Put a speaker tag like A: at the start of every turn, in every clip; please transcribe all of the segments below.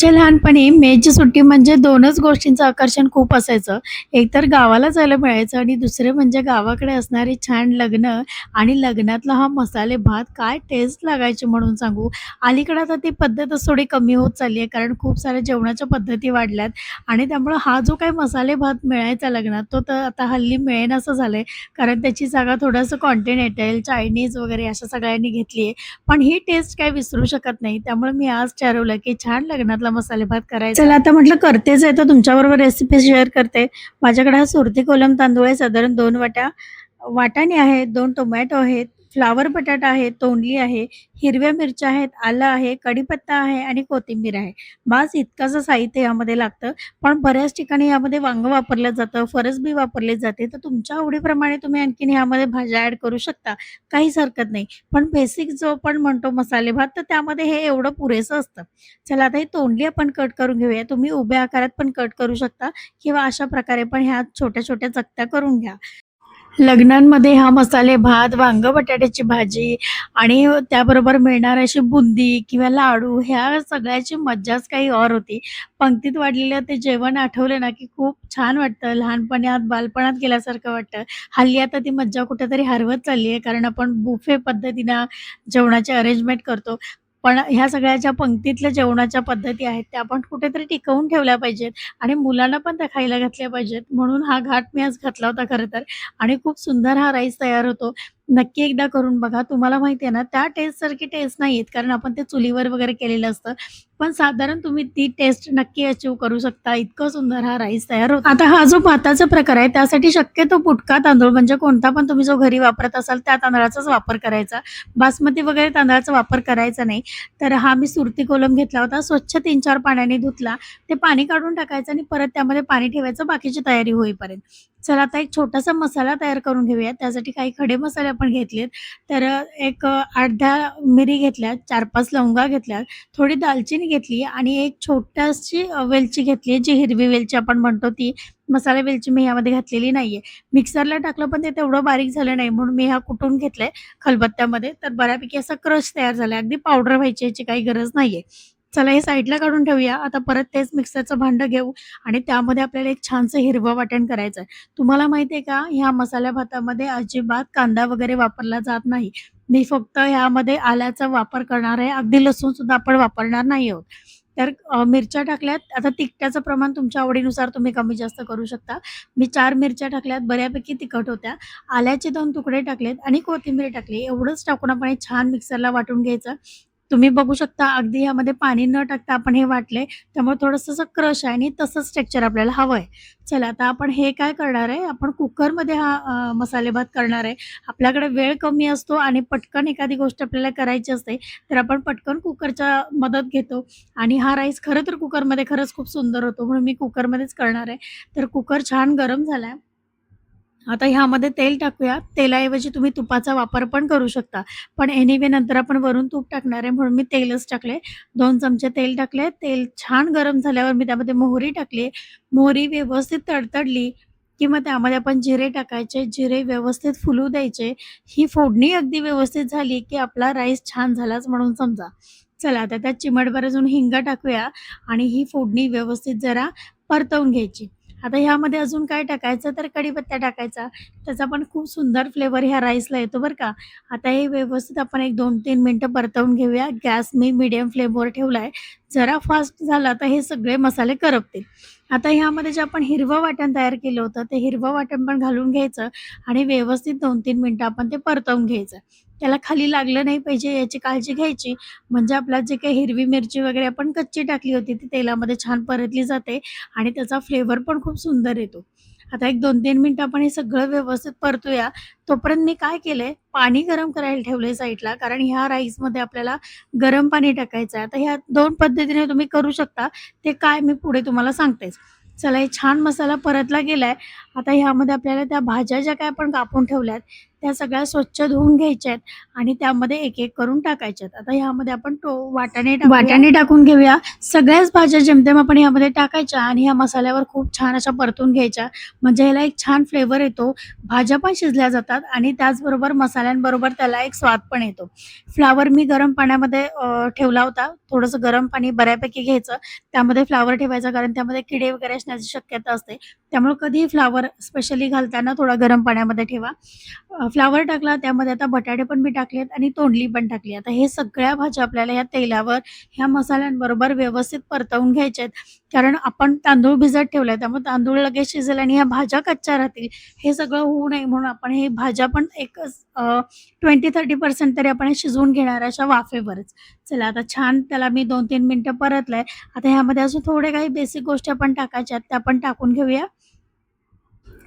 A: आमच्या लहानपणी मेची सुट्टी म्हणजे 2च गोष्टींचं आकर्षण खूप असायचं. एक तर गावाला जायला मिळायचं आणि दुसरे म्हणजे गावाकडे असणारी छान लग्न आणि लग्नातला हा मसाले भात काय टेस्ट लागायची म्हणून सांगू. अलीकडे आता ती पद्धतच थोडी कमी होत चालली आहे कारण खूप साऱ्या जेवणाच्या पद्धती वाढल्यात आणि त्यामुळं हा जो काही मसाले भात मिळायचा लग्नात तो तर आता हल्ली मिळेनासं झालंय. कारण त्याची जागा थोडंसं कॉन्टिनेंटल, चायनीज वगैरे अशा सगळ्यांनी घेतली आहे. पण ही टेस्ट काही विसरू शकत नाही. त्यामुळे मी आज ठरवलं, की छान लग्नातला मसाले भात करायचा. चला आता म्हटलं करतेच आहे, तर तुमच्याबरोबर रेसिपी शेअर करते. माझ्याकडे हा सुरती कोलम तांदूळ आहे साधारण 2 वाट्या. वाटाणे आहेत, 2 टोमॅटो आहेत, फ्लॉवर बटाटा आहे, तोंडली आहे, हिरव्या मिरच्या आहेत, आलं आहे, कढीपत्ता आहे आणि कोथिंबीर आहे. बास इतकंसं साहित्य यामध्ये लागतं. पण बऱ्याच ठिकाणी यामध्ये वांगं वापरलं जातं, फरसबी वापरली जाते. तर तुमच्या आवडीप्रमाणे तुम्ही आणखीन ह्यामध्ये भाज्या ॲड करू शकता. काहीच हरकत नाही. पण बेसिक जो आपण म्हणतो मसाले भात, तर त्यामध्ये हे एवढं पुरेसं असतं. चला आता ही तोंडली आपण कट करून घेऊया. तुम्ही उभ्या आकारात पण कट करू शकता किंवा अशा प्रकारे पण ह्या छोट्या-छोट्या चकत्या करून घ्या. लग्नांमध्ये हा मसाले भात, वांग बटाट्याची भाजी आणि त्याबरोबर मिळणारी अशी बुंदी किंवा लाडू ह्या सगळ्याची मज्जाच काही और होती. पंक्तीत वाढलेलं ते जेवण आठवलं ना, की खूप छान वाटतं. लहानपणात, बालपणात गेल्यासारखं वाटतं. हल्ली आता ती मज्जा कुठेतरी हरवत चालली आहे, कारण आपण बुफे पद्धतीनं जेवणाची अरेंजमेंट करतो. पण ह्या सगळ्या ज्या पंक्तीतल्या जेवणाच्या पद्धती आहेत, त्या आपण कुठेतरी टिकवून ठेवल्या पाहिजेत आणि मुलांना पण त्या खायला घातल्या पाहिजेत. म्हणून हा घाट मी आज घातला होता खरं तर. आणि खूप सुंदर हा राईस तयार होतो. नक्की एकदा करून बघा. तुम्हाला माहिती आहे ना, त्या टेस्टसारखी टेस्ट नाही येत, कारण आपण ते चुलीवर वगैरे केलेलं असतं. पण साधारण तुम्ही ती टेस्ट नक्की अचीव्ह करू शकता. इतकं सुंदर हा राईस तयार होतो. आता हा जो भाताचा प्रकार आहे, त्यासाठी शक्यतो बुटका तांदूळ म्हणजे कोणता पण तुम्ही जो घरी वापरत असाल, त्या तांदळाचाच वापर करायचा. बासमती वगैरे तांदळाचा वापर करायचा नाही. तर हा मी सुरती कोलम घेतला होता. स्वच्छ 3-4 पाण्याने धुतला. ते पाणी काढून टाकायचं आणि परत त्यामध्ये पाणी ठेवायचं बाकीची तयारी होईपर्यंत. चला आता एक छोटासा मसाला तयार करून घेऊया. त्यासाठी काही खडे मसाले आपण घेतलेत. तर एक 8-10 मिरी घेतल्या, 4-5 लवंगा घेतल्या, थोडी दालचिनी घेतली आणि एक छोटीशी वेलची घेतली, जी हिरवी वेलची आपण म्हणतो ती. मसाला वेलची मी यामध्ये घातलेली नाहीये. मिक्सरला टाकलं पण ते तेवढं बारीक झालं नाही म्हणून मी हा कुटून घेतलाय खलबत्त्यामध्ये. तर बऱ्यापैकी असा क्रश तयार झालाय. अगदी पावडर व्हायची याची काही गरज नाहीये. चला हे साईडला काढून ठेवूया. आता परत तेच मिक्सरचं भांडं घेऊ आणि त्यामध्ये आपल्याला एक छानसं हिरवं वाटण करायचं आहे. तुम्हाला माहिती आहे का, ह्या मसाल्या भातामध्ये अजिबात कांदा वगैरे वापरला जात नाही. मी फक्त ह्यामध्ये आल्याचा वापर करणार आहे. अगदी लसूणसुद्धा आपण वापरणार नाही आहोत. तर मिरच्या टाकल्यात. आता तिखटाचं प्रमाण तुमच्या आवडीनुसार तुम्ही कमी जास्त करू शकता. मी 4 मिरच्या टाकल्यात, बऱ्यापैकी तिखट होत्या. आल्याचे 2 तुकडे टाकलेत आणि कोथिंबीर टाकली. एवढंच टाकून आपण हे छान मिक्सरला वाटून घ्यायचं. तुम्ही बघू शकता अगदी ह्यामध्ये पाणी न टाकता आपण हे वाटलंय. त्यामुळे थोडंसं असं क्रश आहे आणि तसंच टेक्स्चर आपल्याला हवं आहे. चला आता आपण हे काय करणार आहे, आपण कुकरमध्ये हा मसाले भात करणार आहे. आपल्याकडे वेळ कमी असतो आणि पटकन एखादी गोष्ट आपल्याला करायची असते, तर आपण पटकन कुकरच्या मदत घेतो आणि हा राईस खरं तर कुकरमध्ये खरंच खूप सुंदर होतो. म्हणून मी कुकरमध्येच करणार आहे. तर कुकर छान गरम झालाय. आता ह्यामध्ये तेल टाकूया. तेलाऐवजी तुम्ही तुपाचा वापर पण करू शकता. पण एनिवे नंतर आपण वरून तूप टाकणार आहे म्हणून मी तेलच टाकले. 2 चमचे तेल टाकले. तेल छान गरम झाल्यावर मी त्यामध्ये मोहरी टाकली. मोहरी व्यवस्थित तडतडली की मग त्यामध्ये आपण जिरे टाकायचे. जिरे व्यवस्थित फुलू द्यायचे. ही फोडणी अगदी व्यवस्थित झाली की आपला राईस छान झालाच म्हणून समजा. चला आता त्यात चिमटभर अजून हिंग टाकूया आणि ही फोडणी व्यवस्थित जरा परतवून घ्यायची. आता ह्यामध्ये अजून काय टाकायचं तर कढीपत्ता टाकायचा. त्याचा पण खूप सुंदर फ्लेवर ह्या राईसला येतो बरं का. आता हे व्यवस्थित आपण एक 2-3 मिनिटं परतवून घेऊया. गॅस मी मीडियम फ्लेमवर ठेवलाय. जरा फास्ट झाला तर हे सगळे मसाले करपतील. आता ह्यामध्ये जे आपण हिरवं वाटण तयार केलं होतं, ते हिरवं वाटण पण घालून घ्यायचं आणि व्यवस्थित 2-3 मिनिटं आपण ते परतवून घ्यायचं. त्याला खाली लागलं नाही पाहिजे याची काळजी घ्यायची. म्हणजे आपला जे काही हिरवी मिरची वगैरे आपण कच्ची टाकली होती, ती तेलामध्ये छान परतली जाते आणि त्याचा फ्लेवर पण खूप सुंदर येतो. आता एक 2-3 मिनिटं आपण हे सगळं व्यवस्थित परतूया. तोपर्यंत मी काय केलंय, पाणी गरम करायला ठेवलंय साईडला. कारण ह्या राईसमध्ये आपल्याला गरम पाणी टाकायचं आहे. आता ह्या 2 पद्धतीने तुम्ही करू शकता. ते काय मी पुढे तुम्हाला सांगतेच. चला हे छान मसाला परतला गेलाय आता ह्यामध्ये आपल्याला त्या भाज्या ज्या काही आपण कापून ठेवल्यात, त्या सगळ्या स्वच्छ धुवून घ्यायच्या आहेत आणि त्यामध्ये एक-एक करून टाकायच्या आहेत. आता ह्यामध्ये आपण वाटाणे टाकूया. वाटाणे टाकून घेऊया. सगळ्याच भाज्या जेमतेम आपण ह्यामध्ये टाकायच्या आणि ह्या मसाल्यावर खूप छान अशा परतून घ्यायच्या. म्हणजे ह्याला एक छान फ्लेवर येतो. भाज्या पण शिजल्या जातात आणि त्याचबरोबर मसाल्यांबरोबर त्याला एक स्वाद पण येतो. फ्लॉवर मी गरम पाण्यामध्ये ठेवला होता. थोडंसं गरम पाणी बऱ्यापैकी घ्यायचं. त्यामध्ये फ्लॉवर ठेवायचा कारण त्यामध्ये किडे वगैरे असण्याची शक्यता असते. त्यामुळे कधीही फ्लॉवर स्पेशली घालताना थोडा गरम पाण्यामध्ये ठेवा. फ्लॉवर टाकला, त्यामध्ये आता बटाटे पण मी टाकलेत आणि तोंडली पण टाकली. आता हे सगळ्या भाज्या आपल्याला या तेलावर ह्या मसाल्यांबरोबर व्यवस्थित परतवून घ्यायच्या आहेत. कारण आपण तांदूळ भिजत ठेवलाय, त्यामुळे तांदूळ लगेच शिजेल आणि ह्या भाज्या कच्च्या राहतील. हे सगळं होऊ नये म्हणून आपण हे भाज्या पण एक 20-30% तरी आपण हे शिजवून घेणार आहे अशा वाफेवरच. चला आता छान त्याला मी 2-3 मिनिटं परतलंय. आता ह्यामध्ये अजून थोडे काही बेसिक गोष्टी आपण टाकायच्या आहेत, त्या आपण टाकून घेऊया.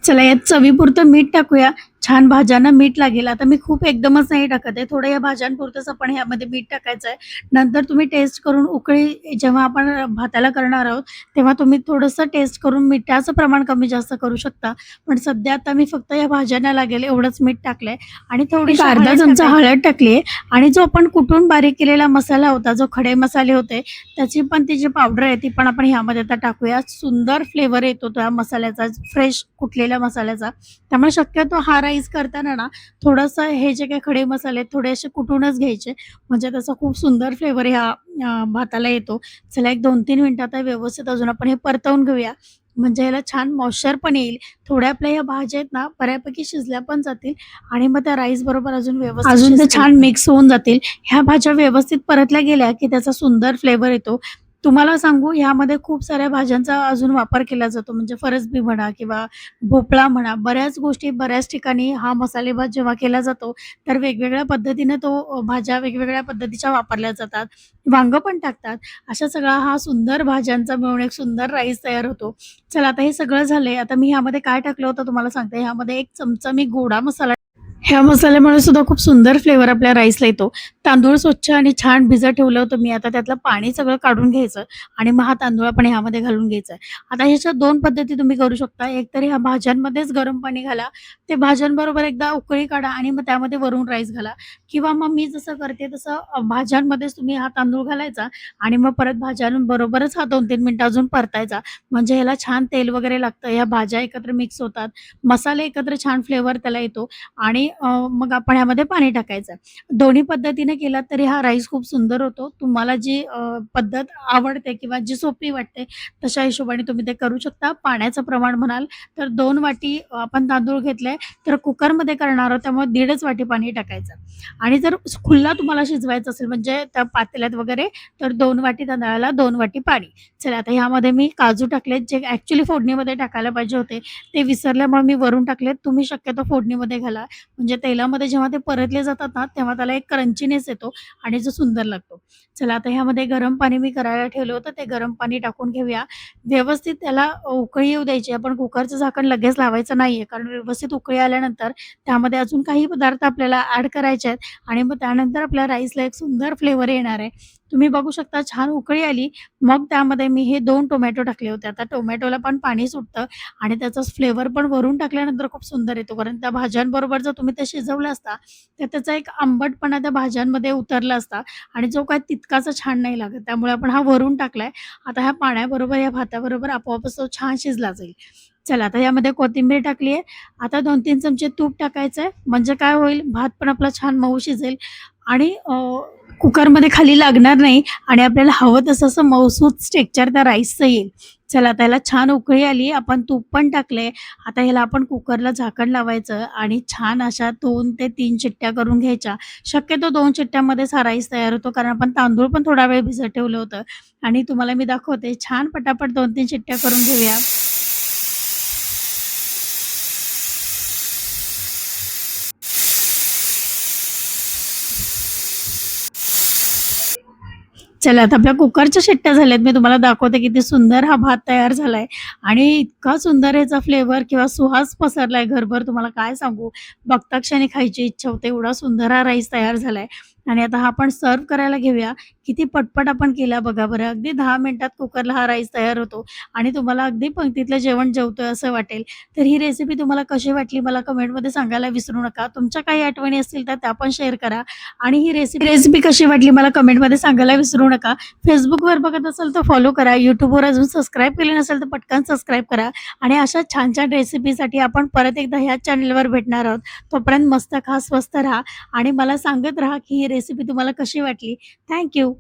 A: चला यात चवीपुरतं मीठ टाकूया. छान भाज्यांना मीठ लागेल. आता मी खूप एकदमच नाही टाकत आहे. थोडं या भाज्यांपुरतंच आपण ह्यामध्ये मीठ टाकायचं आहे. नंतर तुम्ही टेस्ट करून उकळी जेव्हा आपण भाताला करणार आहोत, तेव्हा तुम्ही थोडंसं टेस्ट करून मिठाचं प्रमाण कमी जास्त करू शकता. पण सध्या आता मी फक्त या भाज्यांना लागेल एवढंच मीठ टाकलंय आणि थोडीशी अर्धा चमचा हळद टाकली आहे आणि जो आपण कुटून बारीक केलेला मसाला होता, जो खडे मसाले होते, त्याची पण ती जी पावडर आहे ती पण आपण ह्यामध्ये आता टाकूया. सुंदर फ्लेवर येतो त्या मसाल्याचा, फ्रेश कुटलेल्या मसाल्याचा. त्यामुळे शक्यतो हा राईस करताना ना थोडंसं हे जे काही खडे मसाले आहेत थोडे असे कुटूनच घ्यायचे. म्हणजे त्याचा खूप सुंदर फ्लेवर ह्या भाताला येतो. चला एक 2-3 मिनिटं आता व्यवस्थित अजून आपण हे परतवून घेऊया. म्हणजे ह्याला छान मॉइश्चर पण येईल. थोड्या आपल्या ह्या भाज्या आहेत ना बऱ्यापैकी शिजल्या पण जातील आणि मग त्या राईस बरोबर अजून व्यवस्थित ते छान मिक्स होऊन जातील. ह्या भाज्या व्यवस्थित परतल्या गेल्या की त्याचा सुंदर फ्लेवर येतो. तुम्हाला सांगू ह्यामध्ये खूप साऱ्या भाज्यांचा अजून वापर केला जातो. म्हणजे फरसबी म्हणा किंवा भोपळा म्हणा, बऱ्याच गोष्टी बऱ्याच ठिकाणी हा मसाले भात जेव्हा केला जातो, तर वेगवेगळ्या पद्धतीने तो भाज्या वेगवेगळ्या पद्धतीच्या वापरल्या जातात. वांगं पण टाकतात. अशा सगळा हा सुंदर भाज्यांचा मिळून एक सुंदर राईस तयार होतो. चला आता हे सगळं झालंय. आता मी ह्यामध्ये काय टाकलं होतं तुम्हाला सांगते. ह्यामध्ये 1 चमचा मी गोडा मसाला ह्या मसाल्यामुळे सुद्धा खूप सुंदर फ्लेवर आपल्या राईसला येतो. तांदूळ स्वच्छ आणि छान भिजत ठेवलं होतं मी. आता त्यातलं पाणी सगळं काढून घ्यायचं आणि मग हा तांदूळ आपण ह्यामध्ये घालून घ्यायचा आहे. आता ह्याच्या 2 पद्धती तुम्ही करू शकता. एक तर ह्या भाज्यांमध्येच गरम पाणी घाला. ते भाज्यांबरोबर एकदा उकळी काढा आणि मग त्यामध्ये वरून राईस घाला किंवा मग मी जसं करते तसं भाज्यांमध्येच तुम्ही हा तांदूळ घालायचा आणि मग परत भाज्यांबरोबरच हा 2-3 मिनिटं अजून परतायचा. म्हणजे ह्याला छान तेल वगैरे लागतं. ह्या भाज्या एकत्र मिक्स होतात. मसाले एकत्र छान फ्लेवर त्याला येतो आणि मग आपण ह्यामध्ये पाणी टाकायचं. दोन्ही पद्धतीने केलात तरी हा राईस खूप सुंदर होतो. तुम्हाला जी पद्धत आवडते किंवा जी सोपी वाटते तशा हिशोबाने तुम्ही ते करू शकता. पाण्याचं प्रमाण म्हणाल तर 2 वाटी आपण तांदूळ घेतले, तर कुकरमध्ये करणार आहोत त्यामुळे 1.5च वाटी पाणी टाकायचं आणि जर खुल्ला तुम्हाला शिजवायचा असेल म्हणजे त्या पातेल्यात वगैरे तर 2 वाटी तांदळाला 2 वाटी पाणी. चला आता ह्यामध्ये मी काजू टाकलेत जे ॲक्चुअली फोडणीमध्ये टाकायला पाहिजे होते. ते विसरल्यामुळे मी वरून टाकलेत. तुम्ही शक्यतो फोडणीमध्ये घाला. म्हणजे तेलामध्ये जेव्हा ते परतले जातात ना, तेव्हा त्याला एक क्रंचीनेस येतो आणि जो सुंदर लागतो. चला आता ह्यामध्ये गरम पाणी मी करायला ठेवलं होतं, ते गरम पाणी टाकून घेऊया. व्यवस्थित त्याला उकळी येऊ द्यायची. आपण कुकरचं झाकण लगेच लावायचं नाहीये, कारण व्यवस्थित उकळी आल्यानंतर त्यामध्ये अजून काही पदार्थ आपल्याला ॲड करायचे आहेत आणि मग त्यानंतर आपल्या राईसला एक सुंदर फ्लेवर येणार आहे. तुम्ही बघू शकता छान उकळी आली, मग त्यामध्ये मी हे 2 टोमॅटो टाकले होते. आता टोमॅटोला पण पाणी सुटतं आणि त्याचा फ्लेवर पण वरून टाकल्यानंतर खूप सुंदर येतो. कारण त्या भाज्यांबरोबर जर तुम्ही ते शिजवलं असता, तर त्याचा एक आंबटपणा त्या भाज्यांमध्ये उतरला असता आणि जो काही तितकासा छान नाही लागत. त्यामुळे आपण हा वरून टाकलाय. आता ह्या पाण्याबरोबर, या भाताबरोबर आपोआपच तो छान शिजला जाईल. चला आता यामध्ये कोथिंबीर टाकली आहे. आता 2-3 चमचे तूप टाकायचं आहे. म्हणजे काय होईल, भात पण आपला छान मऊ शिजेल आणि कुकरमध्ये खाली लागणार नाही आणि आपल्याला हवं तसं असं मऊसूत टेक्स्चर त्या राईसचं येईल. चला आता ह्याला छान उकळी आली. आपण तूप पण टाकलंय. आता ह्याला आपण कुकरला झाकण लावायचं आणि छान अशा 2 ते 3 शिट्ट्या करून घ्यायच्या. शक्यतो 2 शिट्ट्यामध्येच हा राईस तयार होतो, कारण आपण तांदूळ पण थोडा वेळ भिजत ठेवलं होतं आणि तुम्हाला मी दाखवते. छान पटापट 2-3 शिट्ट्या करून घेऊया. चला आता आपल्या कुकरच्या शिट्ट्या झाल्यात. मी तुम्हाला दाखवते किती सुंदर हा भात तयार झालाय आणि इतका सुंदर ह्याचा फ्लेवर किंवा सुवास पसरलाय घरभर तुम्हाला काय सांगू. बघता क्षणी खायची इच्छा होते. एवढा सुंदर हा राईस तयार झालाय. आणि आता हा आपण सर्व्ह करायला घेऊया. किती पटपट आपण केला बघा बरं. अगदी 10 मिनिटात कुकरला हा राईस तयार होतो आणि तुम्हाला अगदी पंक्तीतलं जेवण जेवतोय असं वाटेल. तर ही रेसिपी तुम्हाला कशी वाटली मला कमेंटमध्ये सांगायला विसरू नका. तुमच्या काही आठवणी असतील तर त्या पण शेअर करा आणि ही रेसिपी कशी वाटली मला कमेंटमध्ये सांगायला विसरू नका. Facebookवर बघत असाल तर फॉलो करा. YouTubeवर अजून सबस्क्राईब केले नसेल तर पटकन सबस्क्राईब करा आणि अशा छान-छान रेसिपीसाठी आपण परत एकदा ह्याच चॅनलवर भेटणार आहोत. तोपर्यंत मस्त खा, स्वस्त राहा आणि मला सांगत राहा, की ही रेसिपी तुम्हाला कशी वाटली. Thank you.